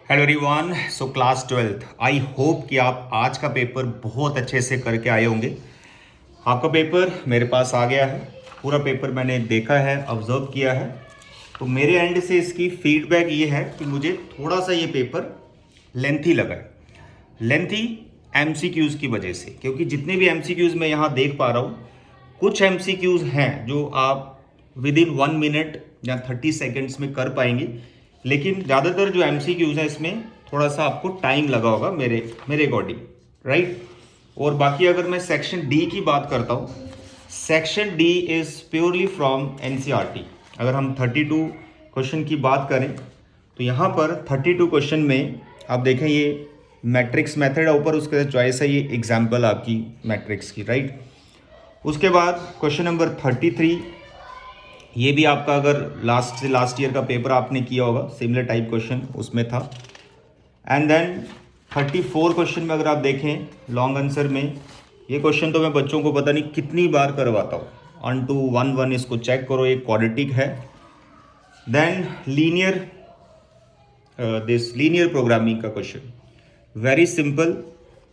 Hello everyone. So class 12th, I hope कि आप आज का पेपर बहुत अच्छे से करके आए होंगे। आपका पेपर मेरे पास आ गया है। पूरा पेपर मैंने देखा है, ऑब्जर्व किया है। तो मेरे एंड से इसकी फीडबैक ये है कि मुझे थोड़ा सा ये पेपर लेंथी लगा है। लेंथी एमसीक्यूज़ की वजह से, क्योंकि जितने भी एमसीक्यूज़ मैं यहाँ देख पा रहा हूँ, कुछ एमसीक्यूज़ हैं जो आप विद इन 1 मिनट या 30 सेकेंड्स में कर पाएंगे, लेकिन ज़्यादातर जो एमसीक्यूज़ हैं इसमें थोड़ा सा आपको टाइम लगा होगा मेरे अकॉर्डिंग, राइट। और बाकी अगर मैं सेक्शन डी की बात करता हूँ, section D is purely from NCERT. अगर हम 32 क्वेश्चन की बात करें तो यहाँ पर 32 क्वेश्चन में आप देखें ये मैट्रिक्स मेथड है ऊपर, उसके चॉइस है ये एग्जाम्पल आपकी मैट्रिक्स की, राइट। उसके बाद क्वेश्चन नंबर 33, ये भी आपका अगर लास्ट से लास्ट ईयर का पेपर आपने किया होगा, सिमिलर टाइप क्वेश्चन उसमें था। एंड देन 34 क्वेश्चन में अगर आप देखें लॉन्ग आंसर में, ये क्वेश्चन तो मैं बच्चों को पता नहीं कितनी बार करवाता हूँ। 1 to 1 1 इसको चेक करो, ये क्वाड्रेटिक है। देन लीनियर प्रोग्रामिंग का question very simple,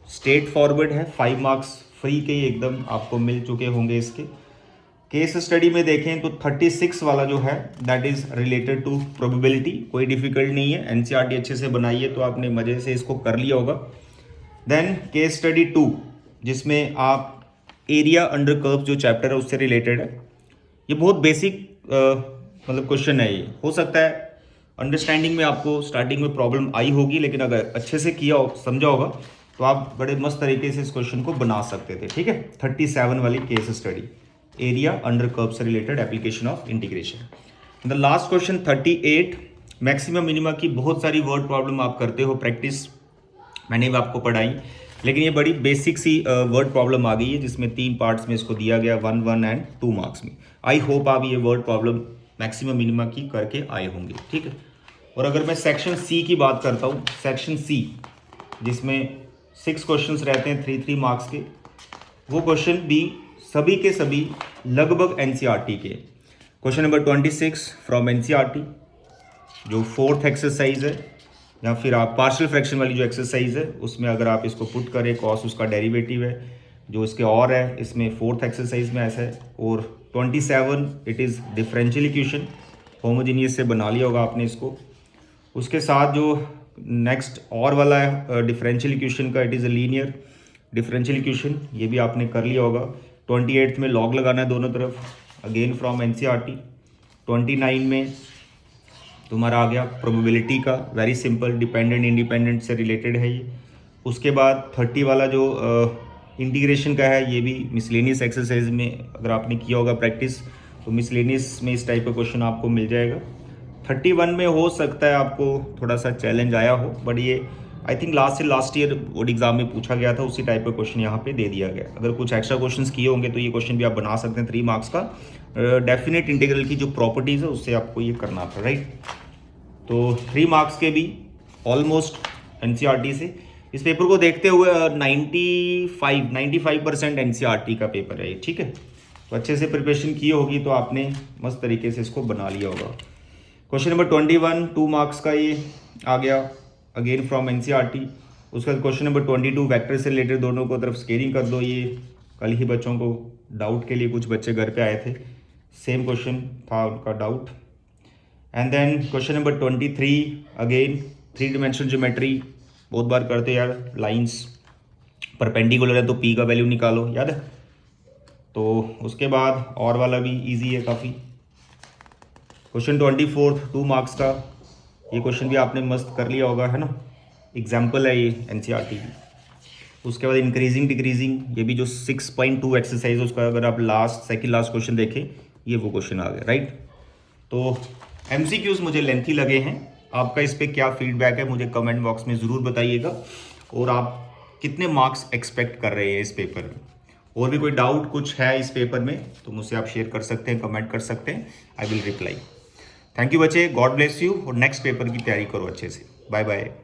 straight forward है। 5 मार्क्स फ्री के ही एकदम आपको मिल चुके होंगे इसके। केस स्टडी में देखें तो 36 वाला जो है that is related to probability, कोई डिफिकल्ट नहीं है, एनसीईआरटी अच्छे से बनाई है तो आपने मजे से इसको कर लिया होगा। देन केस स्टडी 2 जिसमें आप एरिया अंडर कर्व जो चैप्टर है उससे रिलेटेड है। ये बहुत बेसिक मतलब क्वेश्चन है। ये हो सकता है अंडरस्टैंडिंग में आपको स्टार्टिंग में प्रॉब्लम आई होगी, लेकिन अगर अच्छे से किया हो, समझा होगा, तो आप बड़े मस्त तरीके से इस क्वेश्चन को बना सकते थे, ठीक है। 37 वाली case study, area under curve से related application of integration. The last question 38, maximum minima की बहुत सारी वर्ड प्रॉब्लम आप करते हो, प्रैक्टिस मैंने भी आपको पढ़ाई, लेकिन ये बड़ी बेसिक सी वर्ड प्रॉब्लम आ गई है जिसमें 3 पार्ट्स में इसको दिया गया, 1 1 एंड 2 मार्क्स में। आई होप आप ये वर्ड प्रॉब्लम मैक्सिमम मिनिमा की करके आए होंगे, ठीक है। और अगर मैं सेक्शन सी की बात करता हूँ, सेक्शन सी जिसमें 6 क्वेश्चंस रहते हैं 3 मार्क्स के, वो क्वेश्चन भी सभी के सभी लगभग एनसीईआरटी के। क्वेश्चन नंबर 26 फ्रॉम एनसीईआरटी, जो 4th एक्सरसाइज है, या फिर आप पार्शियल फ्रैक्शन वाली जो एक्सरसाइज है उसमें अगर आप इसको पुट करें, कॉस उसका डेरिवेटिव है जो इसके और है, इसमें 4th एक्सरसाइज में ऐसा है। और 27 it is differential equation, homogeneous से बना लिया होगा आपने इसको। उसके साथ जो नेक्स्ट और वाला है डिफरेंशियल इक्वेशन का, it is a linear differential equation, ये भी आपने कर लिया होगा। 28 में लॉग लगाना है दोनों तरफ, अगेन फ्रॉम एनसीईआरटी। 29 में तुम्हारा आ गया प्रोबेबिलिटी का, वेरी सिंपल, डिपेंडेंट इंडिपेंडेंट से रिलेटेड है ये। उसके बाद 30 वाला जो इंटीग्रेशन का है, ये भी मिसलेनियस एक्सरसाइज में अगर आपने किया होगा प्रैक्टिस, तो मिसलेनियस में इस टाइप का क्वेश्चन आपको मिल जाएगा। 31 में हो सकता है आपको थोड़ा सा चैलेंज आया हो, बट ये I think last year board exam में पूछा गया था, उसी टाइप का क्वेश्चन यहाँ पे दे दिया गया। अगर कुछ एक्स्ट्रा क्वेश्चंस किए होंगे तो ये क्वेश्चन भी आप बना सकते हैं 3 मार्क्स का। डेफिनेट इंटीग्रल की जो प्रॉपर्टीज़ है उससे आपको ये करना था, राइट। तो 3 मार्क्स के भी ऑलमोस्ट एनसीईआरटी से। इस पेपर को देखते हुए 95% एनसीईआरटी का पेपर है ये, ठीक है। तो अच्छे से प्रिपरेशन की होगी तो आपने मस्त तरीके से इसको बना लिया होगा। क्वेश्चन नंबर 21 2 मार्क्स का ये आ गया, अगेन फ्रॉम एनसीईआरटी। उसके बाद क्वेश्चन नंबर 22 वेक्टर से रिलेटेड, दोनों को तरफ स्केलिंग कर दो। ये कल ही बच्चों को डाउट के लिए कुछ बच्चे घर पे आए थे, सेम क्वेश्चन था उनका doubt. And then question number 23 again 3 dimensional geometry, बहुत बार करते यार, लाइंस परपेंडिकुलर है तो पी का वैल्यू निकालो, याद है। तो उसके बाद और वाला भी इजी है काफ़ी। क्वेश्चन 24 2 मार्क्स का, ये क्वेश्चन भी आपने मस्त कर लिया होगा, है ना, एग्जाम्पल है ये एनसीईआरटी की। उसके बाद इंक्रीजिंग डिक्रीजिंग, ये भी जो 6.2 एक्सरसाइज है उसका अगर आप सेकंड लास्ट क्वेश्चन देखें, ये वो क्वेश्चन आ गया, राइट। तो एमसीक्यूज मुझे लेंथी लगे हैं। आपका इस पर क्या फीडबैक है मुझे कमेंट बॉक्स में ज़रूर बताइएगा, और आप कितने मार्क्स एक्सपेक्ट कर रहे हैं इस पेपर में। और भी कोई डाउट कुछ है इस पेपर में तो मुझसे आप शेयर कर सकते हैं, कमेंट कर सकते हैं, I will reply. Thank you बच्चे, गॉड ब्लेस यू, और नेक्स्ट पेपर की तैयारी करो अच्छे से। Bye bye.